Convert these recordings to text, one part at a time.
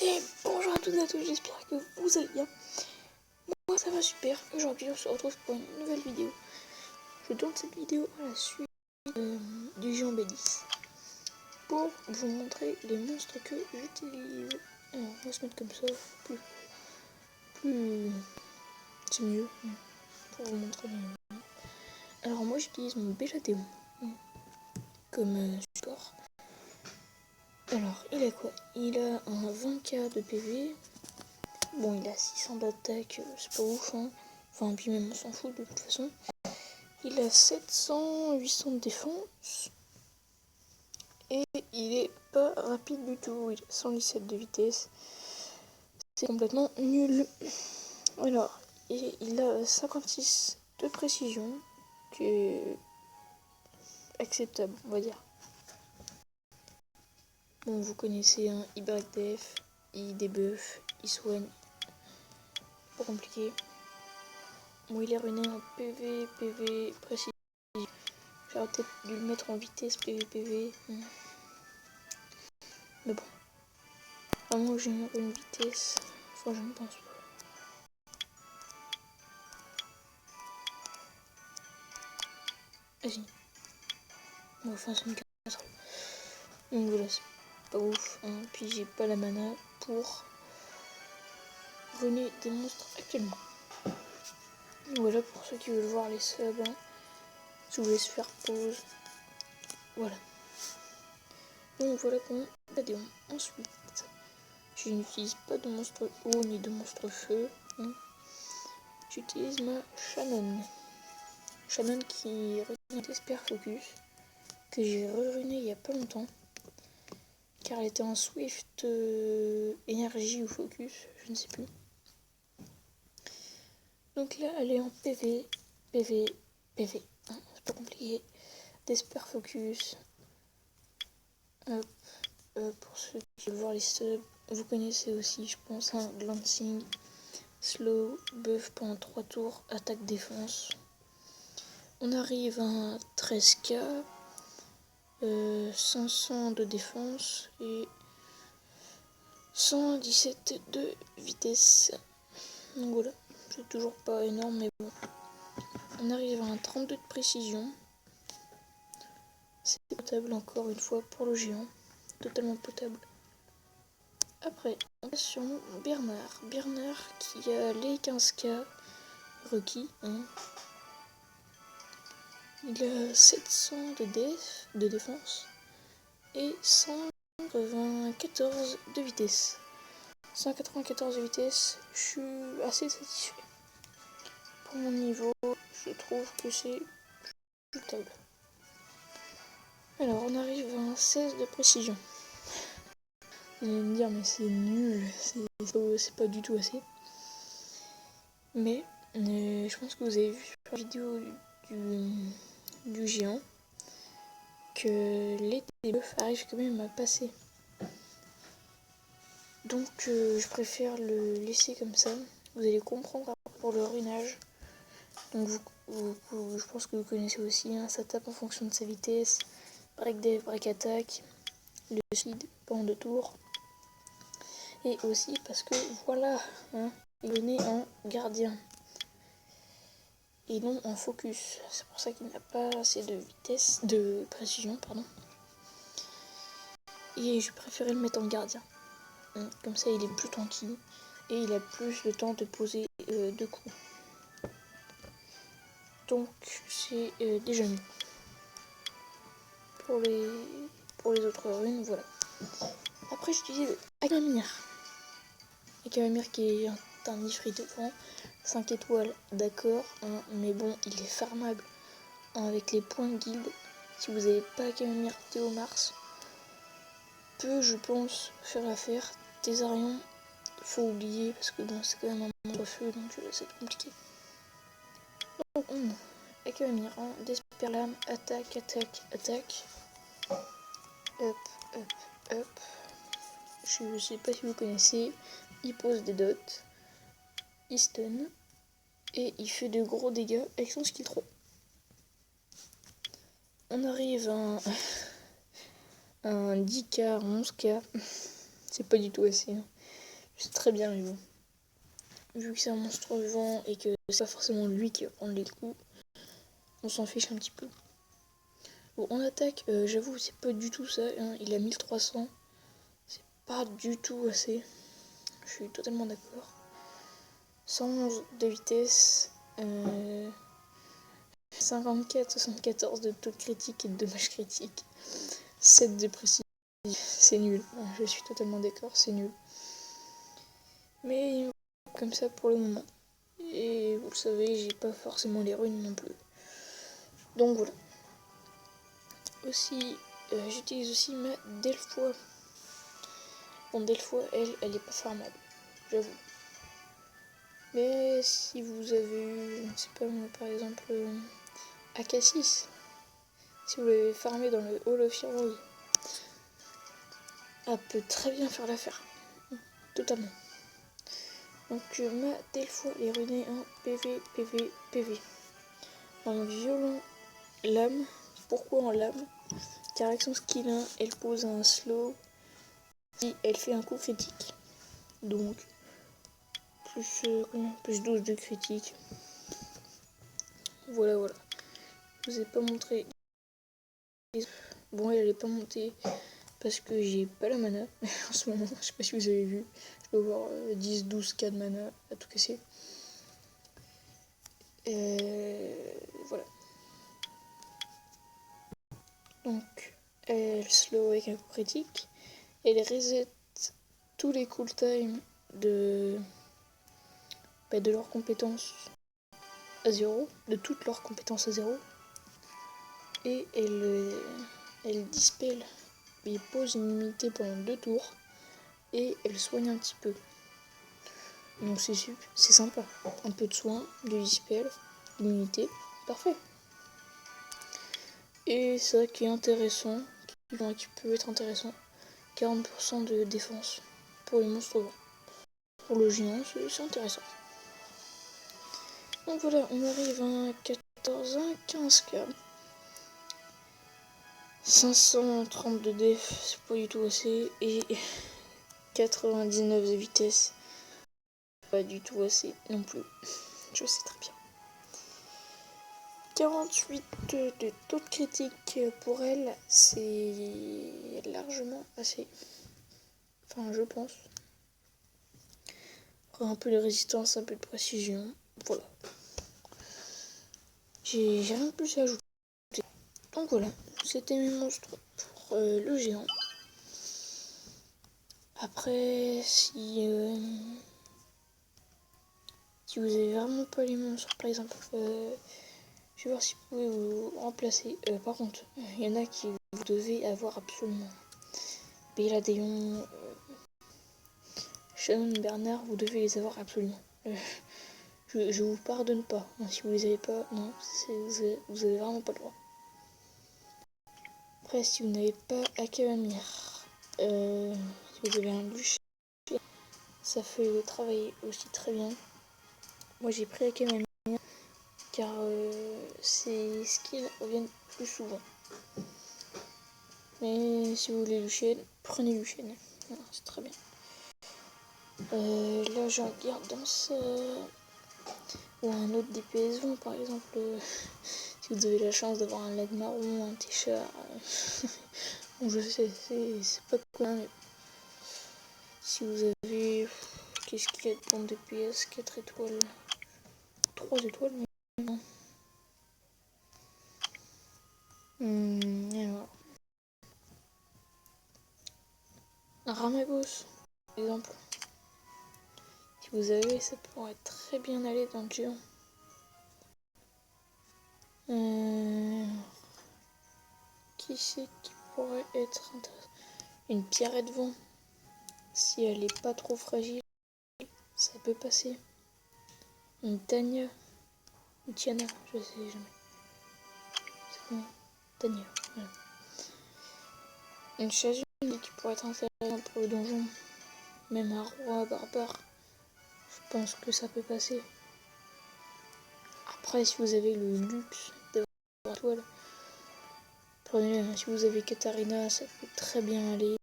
Et bonjour à toutes et à tous, j'espère que vous allez bien. Moi ça va super, aujourd'hui on se retrouve pour une nouvelle vidéo. Je tourne cette vidéo à la suite du géant B10 pour vous montrer les monstres que j'utilise. Alors on va se mettre comme ça, plus c'est mieux pour vous montrer les... Alors moi j'utilise mon Belladeon comme support. Alors il a quoi? Il a un 20k de PV. Bon, il a 600 d'attaque, c'est pas ouf, hein. Enfin, puis même on s'en fout de toute façon. Il a 700, 800 de défense. Et il est pas rapide du tout. Il a 117 de vitesse. C'est complètement nul. Alors, il a 56 de précision, qui est acceptable, on va dire. Bon, vous connaissez, hein, il break def, il débuff, il soigne. Pas compliqué. Bon, il est ruiné en PV, PV, précision. J'aurais peut-être dû le mettre en vitesse PV. Mais bon. À moins que j'ai une vitesse. Enfin, je ne pense pas. Vas-y. On va faire 64. Donc voilà, c'est pas ouf. Hein. Puis j'ai pas la mana pour runner des monstres actuellement. Voilà pour ceux qui veulent voir les subs. Hein. Je vous laisse faire pause. Voilà. Donc voilà pour mon Belladeon. Ensuite, je n'utilise pas de monstre eau ni de monstre feu. Hein. J'utilise ma Shannon. Shannon qui retient Desper Focus, que j'ai reruné il y a pas longtemps, car elle était en Swift énergie ou Focus, je ne sais plus. Donc là, elle est en PV, PV, PV. Hein, c'est pas compliqué. Desper Focus. Hop, pour ceux qui veulent voir les subs, vous connaissez aussi, je pense, hein, Glancing, Slow, Buff pendant 3 tours, attaque défense. On arrive à 13k, 500 de défense et 117 de vitesse. Donc voilà, c'est toujours pas énorme, mais bon. On arrive à un 32 de précision. C'est potable encore une fois pour le géant. Totalement potable. Après, on passe sur mon Bernard. Bernard qui a les 15k requis. Hein. Il a 700 de défense et 194 de vitesse. 194 de vitesse, je suis assez satisfait. Pour mon niveau, je trouve que c'est potable. Alors, on arrive à un 16 de précision. Vous allez me dire, mais c'est nul, c'est pas du tout assez. Mais je pense que vous avez vu sur la vidéo du géant que les debuffs arrivent quand même à passer. Donc je préfère le laisser comme ça. Vous allez comprendre pour le ruinage. Donc je pense que vous connaissez aussi, hein, ça tape en fonction de sa vitesse. Break def, break attack, le speed pendant 2 tours. Et aussi parce que voilà, hein, il est né en gardien. Et non en focus. C'est pour ça qu'il n'a pas assez de vitesse, de précision, pardon. Et je préférais le mettre en gardien. Comme ça il est plus tranquille et il a plus le temps de poser 2 coups. Donc c'est déjà mieux. Pour les autres runes, voilà. Après j'utilise Akamir. Akamir qui est un ifrit de vent, 5 étoiles, d'accord, hein, mais bon, il est farmable avec les points de guilde. Si vous n'avez pas Akamir Théomars, peut, je pense, faire l'affaire. Thésarion, faut oublier parce que bon, c'est quand même un monstre feu, donc c'est compliqué. Donc on a Akamir, hein, Desperlame, attaque, attaque, attaque. Hop, hop, hop. Je sais pas si vous connaissez, il pose des dots, il stun, et il fait de gros dégâts avec son skill 3. On arrive à un 10k, 11k, c'est pas du tout assez. Hein. C'est très bien, mais bon. Vu que c'est un monstre vivant et que c'est pas forcément lui qui va prendre les coups, on s'en fiche un petit peu. Bon, en attaque, j'avoue, c'est pas du tout ça. Hein. Il a 1300. C'est pas du tout assez. Je suis totalement d'accord. 111 de vitesse. 54, 74 de taux critique et de dommage critique. 7 de précision. C'est nul. Je suis totalement d'accord, c'est nul. Mais il me comme ça pour le moment. Et vous le savez, j'ai pas forcément les runes non plus. Donc voilà. Aussi, j'utilise aussi ma Delphois. Bon, Delphois, elle est pas farmable, j'avoue. Mais si vous avez eu, je sais pas moi, par exemple, AK6, si vous l'avez farmé dans le Hall of Heroes, elle peut très bien faire l'affaire. Totalement. Donc ma Delphois est runée en PV, PV, PV. En violent lame. Pourquoi en lame? Car avec son skill 1, elle pose un slow et elle fait un coup critique. Donc plus 12 de critique. Voilà. Je vous ai pas montré. Bon, elle n'est pas montée parce que j'ai pas la mana en ce moment. Je sais pas si vous avez vu. Je dois avoir 10-12 k de mana à tout casser. Voilà. Donc, elle slow avec un coup critique. Elle reset tous les cool time de leurs compétences à 0, de toutes leurs compétences à 0. Et elle dispel, il pose une immunité pendant 2 tours et elle soigne un petit peu. Donc c'est sympa. Un peu de soin, de dispel, d'immunité, parfait. Et ça qui est intéressant, qui peut être intéressant, 40% de défense pour les monstres grands. Pour le géant, c'est intéressant. Donc voilà, on arrive à 14 à 15k. 530 de def, c'est pas du tout assez. Et 99 de vitesse, pas du tout assez non plus. Je sais très bien. 48 de taux de critique pour elle, c'est largement assez. Enfin, je pense. Un peu de résistance, un peu de précision. Voilà. J'ai rien de plus à ajouter. Donc voilà, c'était mes monstres pour le géant. Après, si vous avez vraiment pas les monstres, par exemple, je vais voir si vous pouvez vous remplacer. Par contre, il y en a qui vous devez avoir absolument. Béladéon, Shannon, Bernard, vous devez les avoir absolument. Je vous pardonne pas. Si vous les avez pas, non, vous avez vraiment pas le droit. Après, si vous n'avez pas Akavamir, si vous avez un bûcher, ça fait travailler aussi très bien. Moi j'ai pris Akavamir car ces skills reviennent plus souvent. Mais si vous voulez Lucien, prenez Lucien. Voilà, c'est très bien. Là je regarde dans ça. Ou un autre DPS par exemple. Si vous avez la chance d'avoir un lag marron, un t-shirt. Bon, je sais, c'est pas commun, mais si vous avez. Qu'est-ce qu'il y a de bon DPS? 4 étoiles. 3 étoiles, mais non. Alors. Un Ramagos, par exemple. Si vous avez, ça pourrait très bien aller dans le géant. Qui c'est qui pourrait être intéressant? Une pierre de vent. Si elle est pas trop fragile, ça peut passer. Une Tania. Une Tiana, je sais jamais. C'est comment? Tania, voilà. Une Chazune qui pourrait être intéressante pour le donjon. Même un roi barbare. Je pense que ça peut passer. Après, si vous avez le luxe d'avoir une étoile, prenez-le. Si vous avez Katarina, ça peut très bien aller.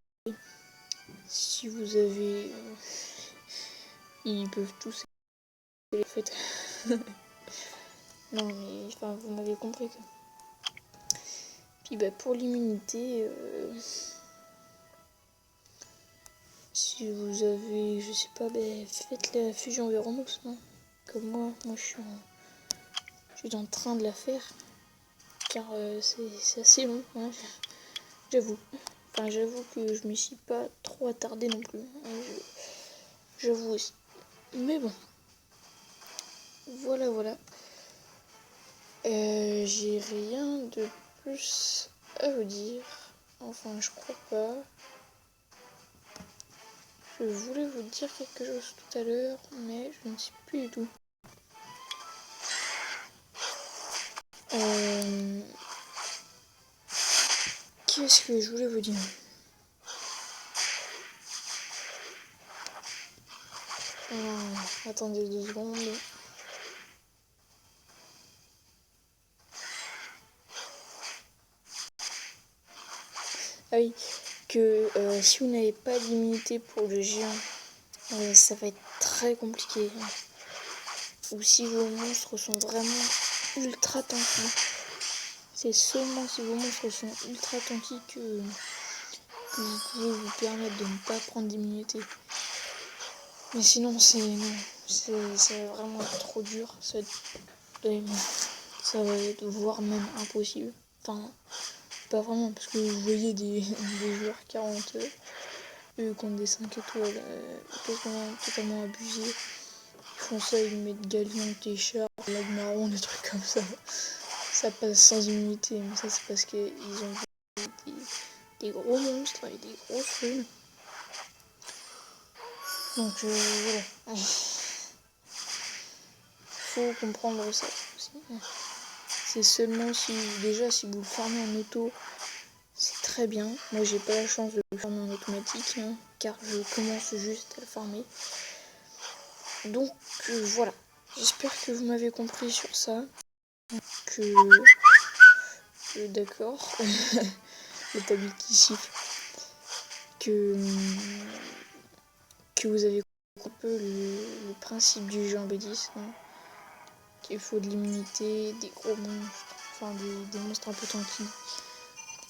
Si vous avez ils peuvent tous en fait. Non mais enfin vous m'avez compris quoi. Puis bah pour l'immunité, si vous avez, je sais pas, bah, faites la fusion Véromox, non? Comme moi je suis en train de la faire, car c'est assez long, hein, j'avoue. Enfin j'avoue que je me suis pas trop attardée non plus, hein, j'avoue aussi. Mais bon, voilà. J'ai rien de plus à vous dire. Enfin, je crois pas. Je voulais vous dire quelque chose tout à l'heure, mais je ne sais plus du tout. Qu'est-ce que je voulais vous dire? Attendez 2 secondes. Ah oui, que si vous n'avez pas d'immunité pour le géant, ça va être très compliqué. Ou si vos monstres sont vraiment ultra tankis. C'est seulement si vos monstres sont ultra tankis que vous pouvez vous permettre de ne pas prendre d'immunité. Mais sinon, ça va vraiment être trop dur. Ça va être voire même impossible. Enfin, pas vraiment, parce que vous voyez des joueurs 40 contre des 5 étoiles totalement abusés. Ils font ça, ils mettent Galion, Téchard, Lagmaron, des trucs comme ça. Ça passe sans immunité, mais ça c'est parce qu'ils ont des gros monstres et des grosses runes. Donc voilà. Faut comprendre ça aussi. C'est seulement si vous le farmez en auto, c'est très bien. Moi j'ai pas la chance de le farmer en automatique, hein, car je commence juste à le farmer. Donc voilà. J'espère que vous m'avez compris sur ça. Que d'accord. Le tablier qui siffle. Que vous avez compris un peu le principe du jeu en B10. Hein. Qu'il faut de l'immunité, des gros monstres, enfin des monstres un peu tranquilles.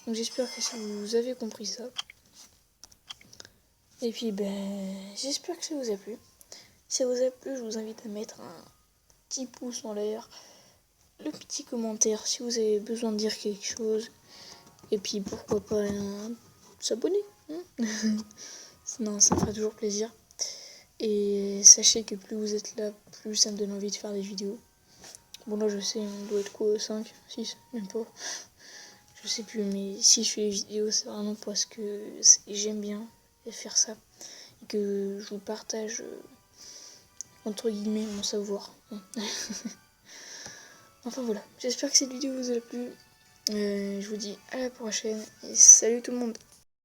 Donc j'espère que vous avez compris ça. Et puis j'espère que ça vous a plu. Si ça vous a plu, je vous invite à mettre un petit pouce en l'air, le petit commentaire si vous avez besoin de dire quelque chose. Et puis pourquoi pas s'abonner. Hein. Non, ça me fera toujours plaisir. Et sachez que plus vous êtes là, plus ça me donne envie de faire des vidéos. Bon là je sais, on doit être quoi, 5, 6, même pas. Je sais plus, mais si je fais des vidéos, c'est vraiment parce que j'aime bien faire ça. Et que je vous partage, entre guillemets, mon savoir. Enfin voilà, j'espère que cette vidéo vous a plu. Je vous dis à la prochaine et salut tout le monde.